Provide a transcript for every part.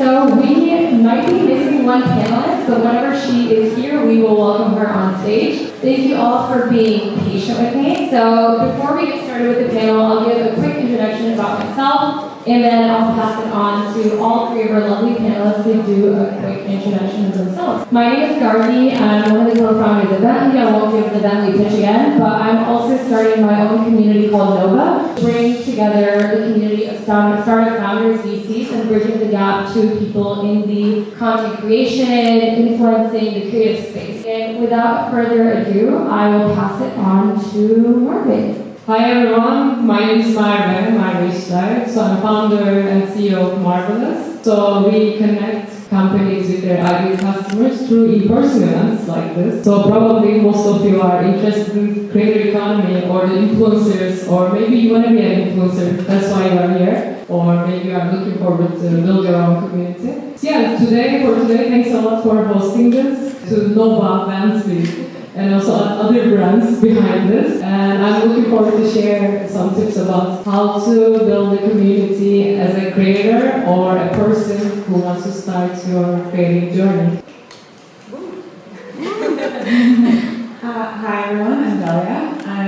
So we might be missing one panelist, but whenever she is here, we will welcome her on stage. Thank you all for being patient with me. So before we get started with the panel, I'll give a quick introduction about myself, and then I'll pass it on to all three of our lovely panelists to do a quick introduction of themselves. My name is Gargi. I'm one of the co-founders of Vently. I won't give the Vently pitch again, but I'm also starting my own community called Nova, to bring together the community of startup founders, VCs, and bridging the gap to people in the content creation, influencing the creative space. And without further ado, I will pass it on to Merve. Hi everyone, my name is Merve Isler. So I'm founder and CEO of Marvelous. So we connect companies with their ideal customers through in-person events like this. So probably most of you are interested in creator economy or the influencers, or maybe you want to be an influencer, that's why you are here. Or maybe you are looking forward to build your own community. So yeah, today, thanks a lot for hosting this, to Nova, Vently, and also other brands behind this. And I'm looking forward to share some tips about how to build a community as a creator or a person who wants to start your creative journey. Hi everyone, I'm Delia. I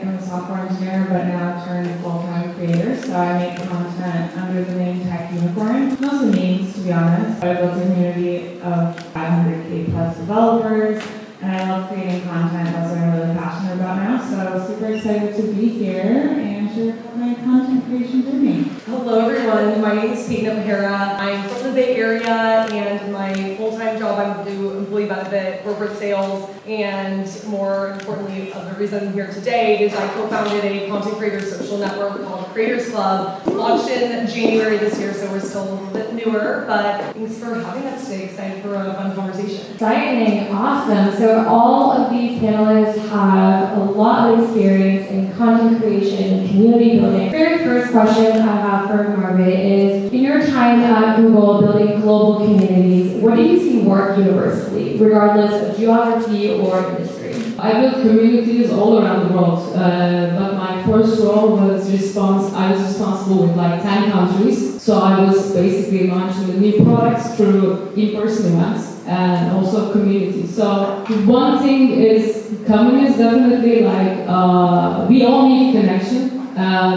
am a software engineer but now turned full-time creator, so I make content under the name Tech Unicorn. Mostly memes, to be honest. I built a community of 500k plus developers, and I love creating content. That's what I'm really passionate about now. So super excited to be here and share my content creation journey. Hello everyone, my name is Peyton O'Hara. I'm from the Bay Area, and my full-time job I do employee benefit, corporate sales, and more importantly, the reason I'm here today is I co-founded a content creator social network called Creators Club. Launched in January this year, so we're still a little bit newer, but thanks for having us today. Excited for a fun conversation. Exciting, awesome. So all of these panelists have a lot of experience in content creation and community building. The very first question I have for Merve is, in your time at Google building global communities, what do you see work universally, regardless of geography or industry? I built communities all around the world, but my first role was I was responsible with like 10 countries. So I was basically launching the new products through in-person events and also communities. So one thing is common is definitely like we all need connection.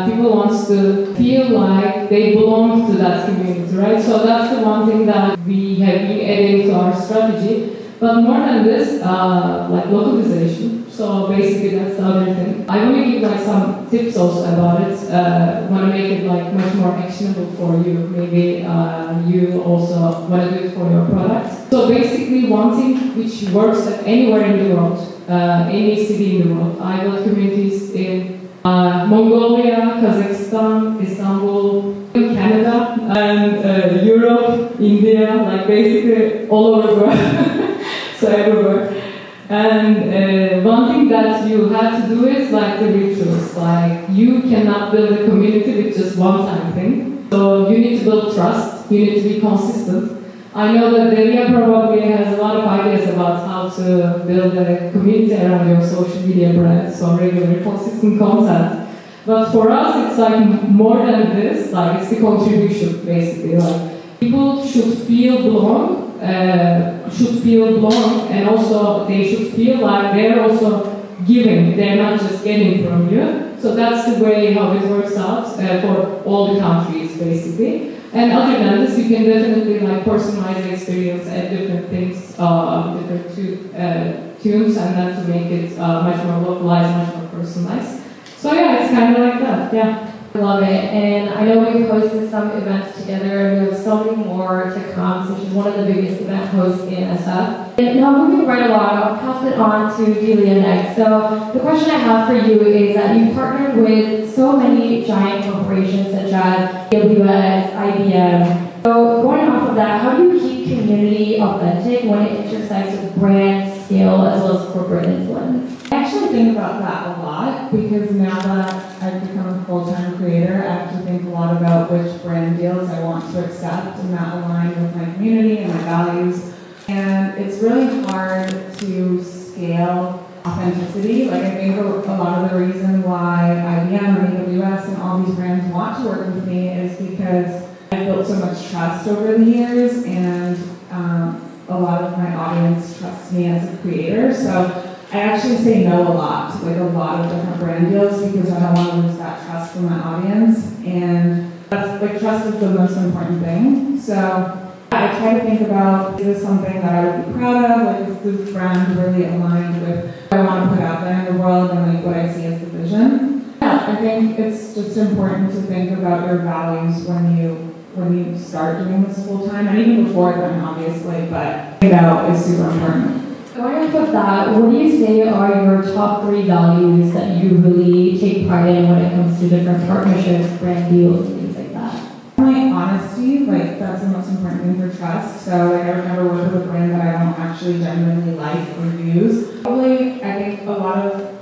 People want to feel like they belong to that community, right? So that's the one thing that we have been adding to our strategy. But more than this, like localization. So basically that's the other thing. I want to give like some tips also about it. Want to make it like much more actionable for you. Maybe you also want to do it for your products. So basically one thing which works at anywhere in the world, any city in the world. I built communities in Mongolia, Kazakhstan, Istanbul, Canada, and Europe, India, like basically all over the world. So everywhere. And one thing that you have to do is like the rituals. Like you cannot build a community with just one-time thing. So you need to build trust. You need to be consistent. I know that Delia probably has a lot of ideas about how to build a community around your social media brand. So regular, consistent content. But for us, it's like more than this. Like it's the contribution, basically. Like people should feel belong. And also they should feel like they're also giving, they're not just getting from you. So that's the way how it works out for all the countries basically. And other than this, you can definitely like personalize the experience at different things, different tunes, and then to make it much more localized, much more personalized. So yeah, it's kind of like that, yeah. I love it, and I know we've hosted some events together, and we have so many more to come, so she's one of the biggest event hosts in SF. And now moving right along, I'll pass it on to Delia next. So the question I have for you is that you've partnered with so many giant corporations such as AWS, IBM. So going off of that, how do you keep community authentic when it intersects with brand, scale, as well as corporate influence? I actually think about that a lot because now that I've become a full-time creator, I have to think a lot about which brand deals I want to accept and that align with my community and my values. And it's really hard to scale authenticity. Like I think a lot of the reason why IBM and AWS and all these brands want to work with me is because I've built so much trust over the years, and a lot of my audience trusts me as a creator. So I actually say no a lot to like a lot of different brand deals because I don't want to lose that trust from my audience. And that's like trust is the most important thing. So I try to think about, is this something that I would be proud of? Like, is this brand really aligned with what I want to put out there in the world and like what I see as the vision? Yeah, I think it's just important to think about your values when you start doing this full time, and even before then, obviously, but it's super important. Going off of that, what do you say are your top 3 values that you really take pride in when it comes to different partnerships, brand deals, and things like that? Definitely honesty, like that's the most important thing for trust. So like I would never work with a brand that I don't actually genuinely like or use. Probably, I think a lot of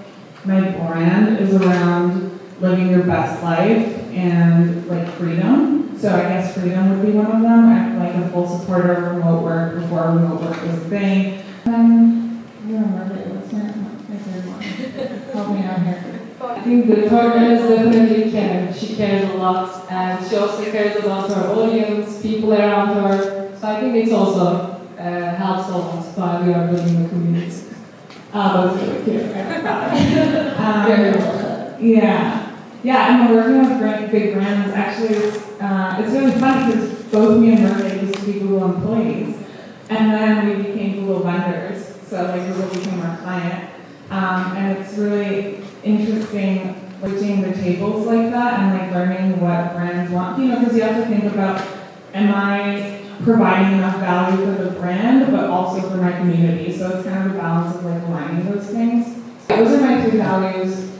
my brand is around living your best life and like freedom. So I guess freedom would be one of them. I'm like a full supporter of remote work before remote work was a thing. What's my third one? Help me out here. I think the third one is definitely care. She cares a lot, and she also cares about her audience, people around her. So I think it's also helps a lot while we are building a community. That's really cute. Very well said. Yeah, and working with big brands, actually, it's really fun because both me and Merve used to be Google employees, and then we became Google vendors, so like Google became our client, and it's really interesting switching the tables like that and like learning what brands want, because you have to think about, am I providing enough value for the brand, but also for my community, so it's kind of a balance of like aligning those things. Those are my 2 values.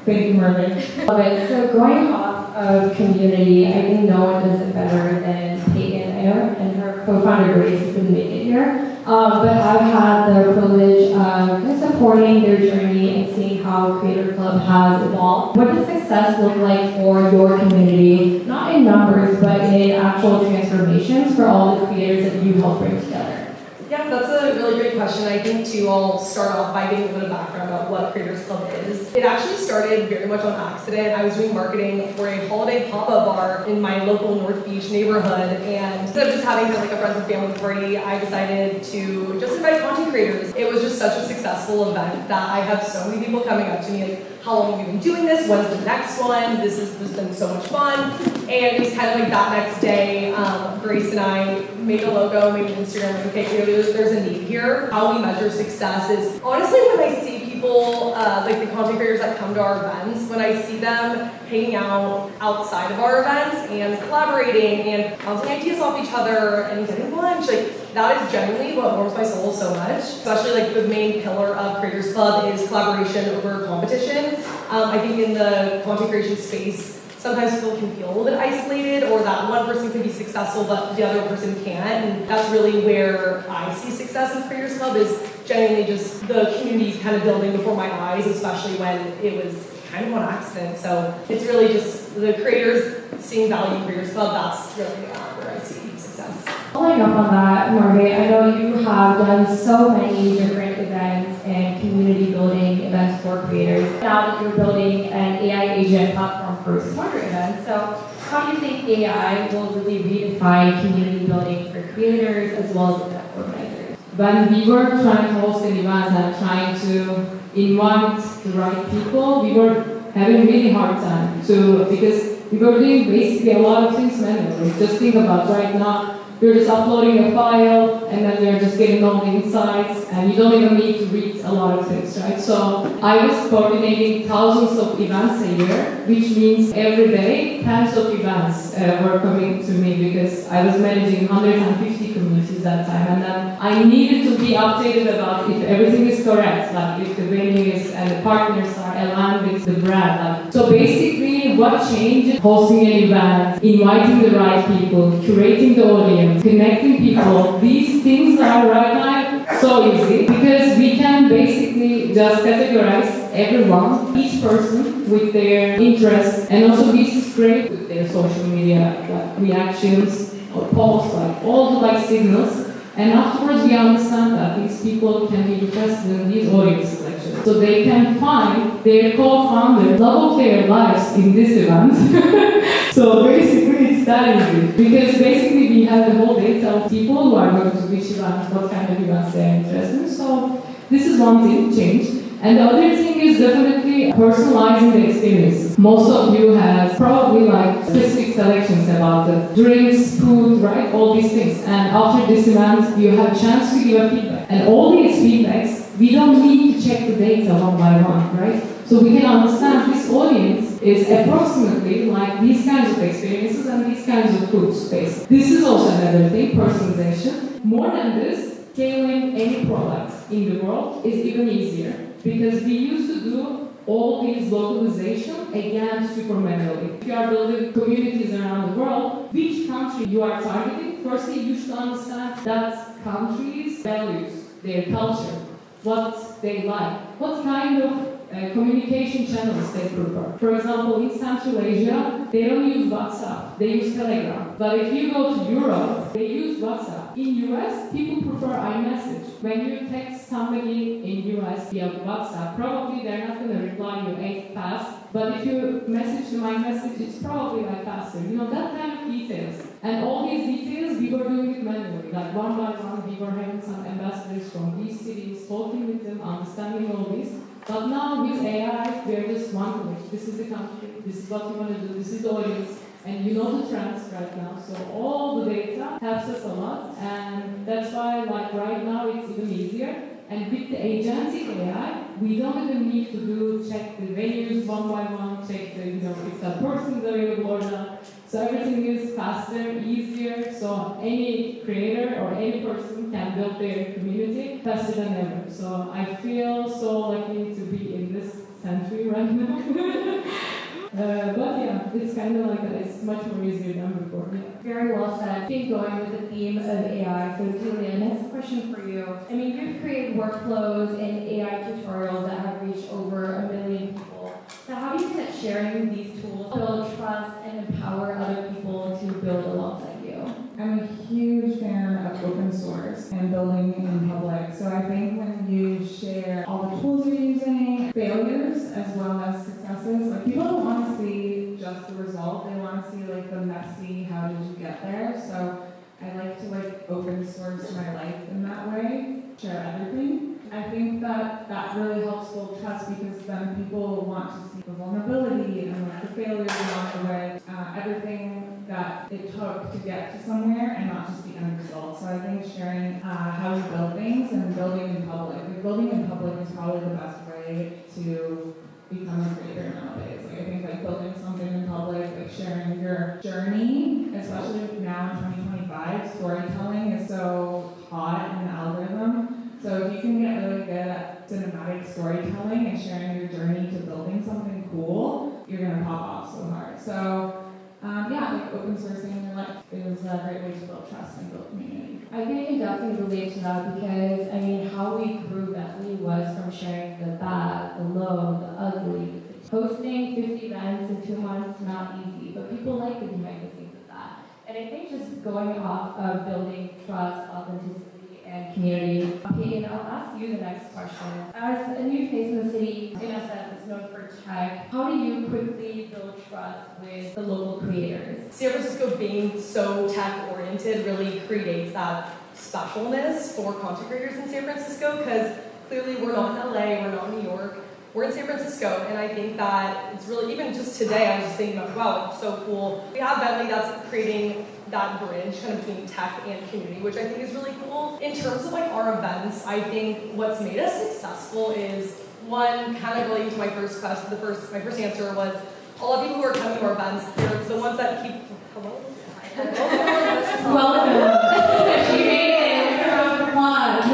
Thank you, Merve. Love it. So going off of community, I think no one does it better than Peyton. I know, and her co-founder Grace couldn't make it here, but I've had the privilege of supporting their journey and seeing how Creator Club has evolved. What does success look like for your community, not in numbers, but in actual transformations for all the creators that you help bring together? Yeah, that's a really great question. I think too, I'll start off by giving a bit of background about what Creators Club is. It actually started very much on accident. I was doing marketing for a holiday pop-up bar in my local North Beach neighborhood, and instead of just having like a friends and family party, I decided to just invite content creators. It was just such a successful event that I have so many people coming up to me like, how long have you been doing this? When's the next one? This has been so much fun. And it was kind of like that next day, Grace and I made a logo, made an Instagram, like, okay, there's a need here. How we measure success is, honestly, when I see people, like the content creators that come to our events, when I see them hanging out outside of our events and collaborating and bouncing ideas off each other and getting lunch, like that is genuinely what warms my soul so much. Especially like the main pillar of Creators Club is collaboration over competition. I think in the content creation space, sometimes people can feel a little bit isolated, or that one person can be successful but the other person can't. And that's really where I see success in Creators Club, is genuinely just the community kind of building before my eyes, especially when it was kind of on accident. So it's really just the creators seeing value in Creators Club. That's really where I see success. Following up on that, Merve, I know you have done so many different events and community building events for creators. Now that you're building an AI agent platform for smarter events, so how do you think AI will really redefine community building for creators as well as event organizers? When we were trying to host an event and trying to invite the right people, we were having a really hard time because we were doing basically a lot of things manually. Just think about right now, you're just uploading a file and then you're just getting all the insights and you don't even need to read a lot of things, right? So I was coordinating thousands of events a year, which means every day tens of events were coming to me because I was managing 150 communities that time, and then I needed to be updated about if everything is correct, like if the venue is and the partners are aligned with the brand. Like, so basically what changes? Hosting an event, inviting the right people, curating the audience, connecting people. These things are right now so easy because we can basically just categorize everyone, each person with their interests, and also be scrape with their social media like reactions or posts, like all the signals. And afterwards we understand that these people can be interested in these audience selections. So they can find their co-founder loved their lives in this event. So basically it's that easy. Because basically we have the whole data of people who are going to which events, what kind of events they are interested in. So this is one thing, change. And the other thing is definitely personalizing the experience. Most of you have probably like specific selections about the drinks, food, right? All these things. And after this event, you have a chance to give a feedback. And all these feedbacks, we don't need to check the data one by one, right? So we can understand this audience is approximately like these kinds of experiences and these kinds of food space. This is also another thing, personalization. More than this, scaling any product in the world is even easier. Because we used to do all these localization, again, super manually. If you are building communities around the world, which country you are targeting, firstly, you should understand that country's values, their culture, what they like, what kind of communication channels they prefer. For example, in Central Asia, they don't use WhatsApp, they use Telegram. But if you go to Europe, they use WhatsApp. In US, people prefer iMessage. When you text somebody in US via WhatsApp, probably they're not going to reply you fast. But if you message them iMessage, it's probably like faster. You know, that kind of details. And all these details, we were doing it manually. Like one by one, we were having some ambassadors from these cities, talking with them, understanding all these. But now with AI, we are just one click. This is the country, this is what you want to do, this is the audience, and you know the trends right now. So all the data helps us a lot, and that's why like right now it's even easier. And with the agentic AI, we don't even need to check the venues one by one, check the, if that person is available or not. So everything is faster, easier, so any creator or any person can build their community faster than ever. So I feel so lucky to be in this century right now. But yeah, it's kind of like that. It's much more easier than before. Yeah. Very well said. I think going with the theme of AI. So Delia, next question for you. I mean, you've created workflows and AI tutorials that have reached over 1 million people. So how do you think that sharing these tools build trust and empower other people to build alongside you? I'm a huge fan of open source and building in public. So I think when you share all the tools you're using, failures as well as successes, like people don't want to see just the result. They want to see like the messy, how did you get there? So I like to like open source my life in that way, share everything. I think that really helps build trust because then people want to see the vulnerability and like the failures along the way, everything that it took to get to somewhere and not just the end result. So I think sharing how you build things and building in public. Like building in public is probably the best way to become a creator nowadays. Like I think like building something in public, like sharing your journey, especially now in 2025, storytelling is so hot in the algorithm. So if you can get really good at cinematic storytelling and sharing your journey to building something cool, you're gonna pop off so hard. So like open sourcing your life is a great way to build trust and build community. I think I can definitely relate to that because, I mean, how we grew Vently was from sharing the bad, the low, the ugly. Hosting 50 events in 2 months, not easy, but people like the behind the scenes of that. And I think just going off of building trust, authenticity, and community. Peyton, I'll ask you the next question. As a new face in the city, in SF that's known for tech, how do you quickly build trust with the local creators? San Francisco being so tech-oriented really creates that specialness for content creators in San Francisco because clearly we're not in LA, we're not in New York, we're in San Francisco, and I think that it's really, even just today, I was just thinking about, wow, it's so cool. We have Vently that's creating that bridge kind of between tech and community, which I think is really cool. In terms of like our events, I think what's made us successful is one, kind of relating to my first question, my first answer was a lot of people who are coming to our events, they're the ones that keep, hello? Welcome. She made it. Round of applause.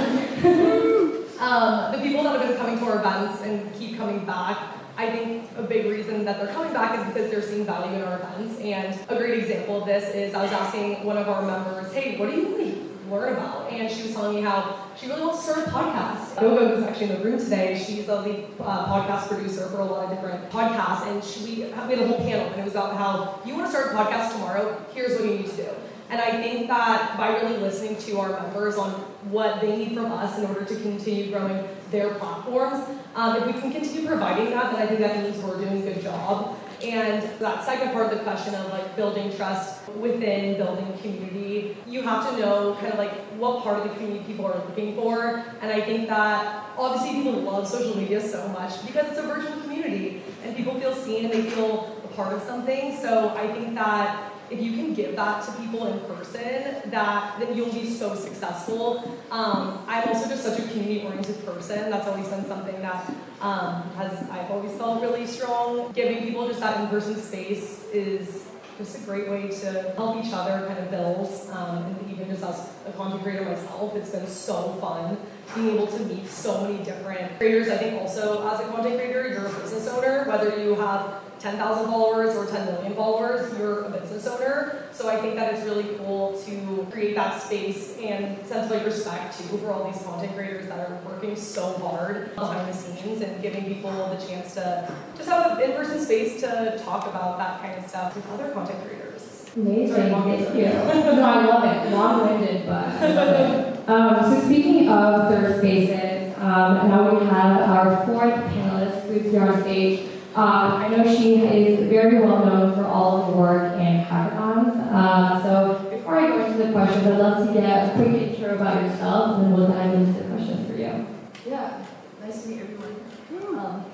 The people that have been coming to our events and keep coming back, I think a big reason that they're coming back is because they're seeing value in our events. And a great example of this is I was asking one of our members, hey, what do you really learn about? And she was telling me how she really wants to start a podcast. Gogo, who's actually in the room today, she's a lead podcast producer for a lot of different podcasts. And we had a whole panel, and it was about how you want to start a podcast tomorrow, here's what you need to do. And I think that by really listening to our members on what they need from us in order to continue growing their platforms, if we can continue providing that, then I think that means we're doing a good job. And that second part of the question of like building trust within building community, you have to know kind of like what part of the community people are looking for. And I think that obviously people love social media so much because it's a virtual community and people feel seen and they feel a part of something. So I think that if you can give that to people in person, then you'll be so successful. I'm also just such a community-oriented person. That's always been something that I've always felt really strong. Giving people just that in-person space is just a great way to help each other kind of build. And even just as a content creator myself, it's been so fun being able to meet so many different creators. I think also as a content creator, you're a business owner, whether you have 10,000 followers or 10 million followers, you're a business owner. So I think that it's really cool to create that space and sense of like respect too for all these content creators that are working so hard behind the scenes and giving people the chance to just have an in-person space to talk about that kind of stuff with other content creators. Amazing, thank you. No, I love it. Long-winded, but I love it. So speaking of third spaces, now we have our fourth panelist who's here on stage. I know she is very well known for all of her work in hackathons. So before I go into the questions, I'd love to get a quick intro about yourself, and then we'll dive into the questions for you. Yeah, nice to meet everyone.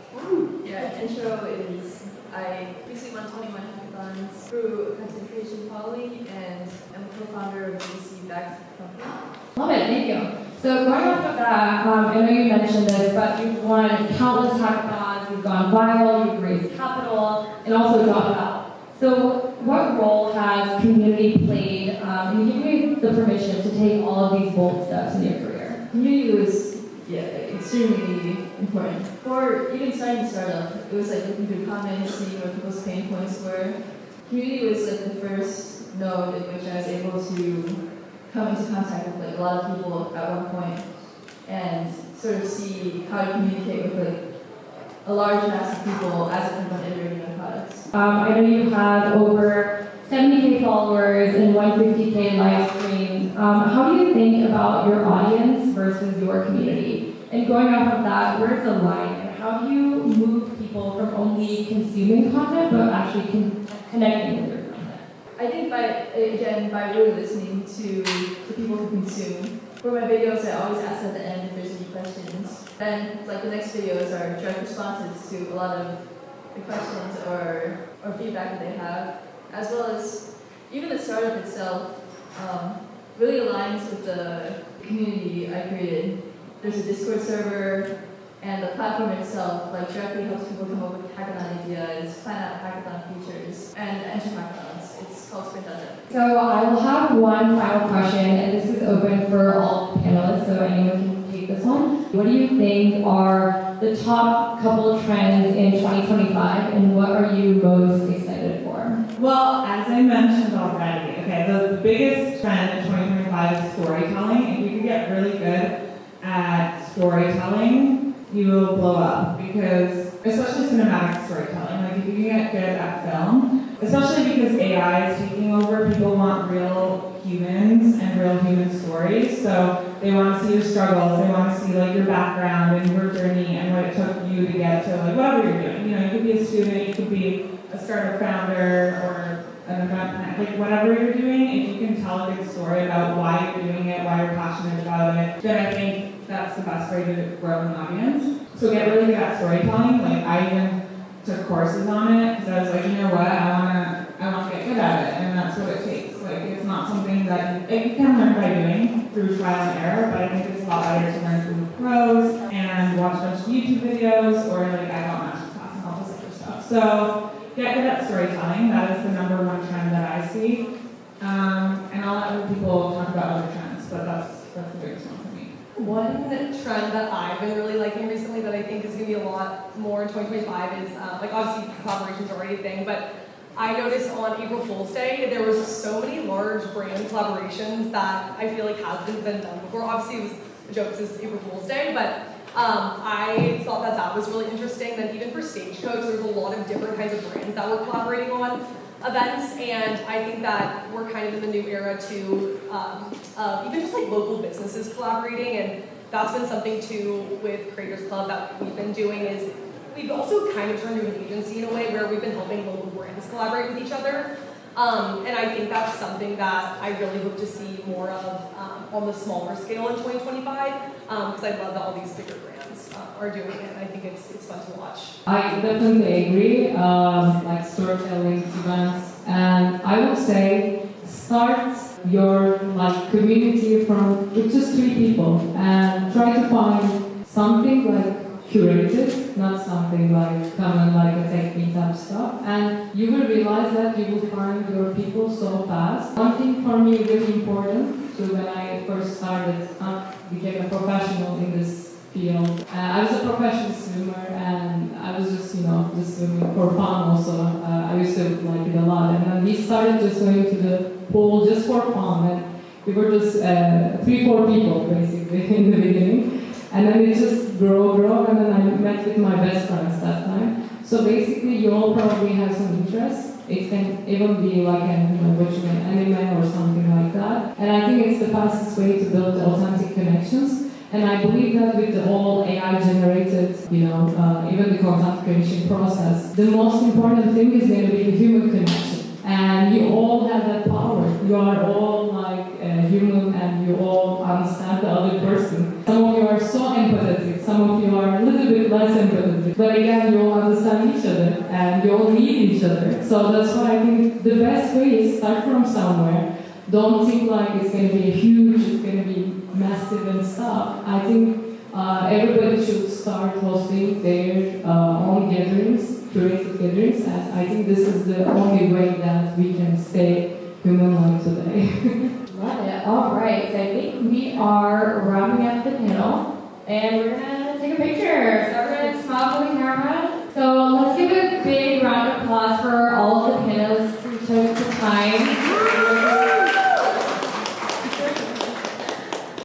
Intro is I recently won 21 hackathons through a content creation following, and I'm a co-founder of a VC-backed company. Love it, thank you. So going off of that, I know you mentioned this, but you've won countless hackathons, you've gone viral, you've raised capital, and also dropped out. So what role has community played in giving you the permission to take all of these bold steps in your career? Community was extremely important. For even starting a startup, it was like looking through comments, seeing what people's pain points were. Community was like the first node in which I was able to come into contact with like a lot of people at one point and sort of see how to communicate with like a large mass of people as it comes on iterating on products. I know you have over 70K followers and 150K live streams. How do you think about your audience versus your community? And going off of that, where's the line? And how do you move people from only consuming content but actually connecting with your content? I think by really listening to the people who consume. For my videos, I always ask at the end if there's any questions. Then, like the next videos are direct responses to a lot of the questions or feedback that they have, as well as even the startup itself really aligns with the community I created. There's a Discord server, and the platform itself like directly helps people come up with hackathon ideas, plan out hackathon features, and enter hackathons. It's called Sprint.dev. So I will have one final question, and this is open for all panelists, so anyone can take this one. What do you think are the top couple of trends in 2025, and what are you most excited for? Well, as I mentioned already, the biggest trend in 2025 is storytelling. If you can get really good at storytelling, you will blow up, because especially cinematic storytelling, like if you can get good at film, especially because AI is taking over, people want real humans and real human stories. So they want to see your struggles, they want to see like your background and your journey and what it took you to get to like whatever you're doing. You know, you could be a student, you could be a startup founder or an event planner, like whatever you're doing. If you can tell a good story about why you're doing it, why you're passionate about it, then I think that's the best way to grow an audience. So get really good at storytelling. Like I even took courses on it because I was like, you know what, I want to get good at it, and that's what it takes. Like it's not something that you can learn by doing through trial and error, but I think it's a lot better to learn through pros and watch a bunch of YouTube videos, or like I got master class and all this other stuff. So get good at storytelling. That is the number one trend that I see. And I'll let other people talk about other trends, but that's the biggest one for me. One trend that I've been really liking recently that I think is going to be a lot more in 2025 is, like obviously collaborations are already a thing, but I noticed on April Fool's Day, there was so many large brand collaborations that I feel like hasn't been done before. Obviously it was a joke because it's April Fool's Day, but I thought that was really interesting. Then even for Stagecoach, there was a lot of different kinds of brands that were collaborating on events, and I think that we're kind of in the new era too, even just like local businesses collaborating, and that's been something too with Creators Club that we've been doing is we've also kind of turned into an agency in a way where we've been helping local brands collaborate with each other. And I think that's something that I really hope to see more of on the smaller scale in 2025, because I love that all these bigger brands are doing it, and I think it's fun to watch. I definitely agree, like storytelling events, and I would say start your like community from with just 3 people and try to find something like curated, not something like common like a tech meetup stuff, and you will realize that you will find your people so fast. One thing for me really important, so when I first started, became a professional in this field, I was a professional swimmer and I was just, just swimming for fun also. I used to like it a lot, and then we started just going to the pool just for fun, and we were just 3-4 people basically in the beginning. And then it just grow, and then I met with my best friends that time. So basically, you all probably have some interest. It can even be like an anime or something like that. And I think it's the fastest way to build authentic connections. And I believe that with the whole AI-generated, even the content creation process, the most important thing is going to be the human connection. And you all have that power. You are all like human, and you all understand the other person. Some of you are so empathetic, some of you are a little bit less empathetic. But again, you all understand each other, and you all need each other. So that's why I think the best way is start from somewhere. Don't think like it's going to be huge, it's going to be massive and stuff. I think everybody should start hosting their own gatherings, curated gatherings, and I think this is the only way that we can stay human-like today. Love it. All right, so I think we are wrapping up the panel, and we're gonna take a picture. So everyone smile for the camera. So let's give a big round of applause for all of the panelists who took the time.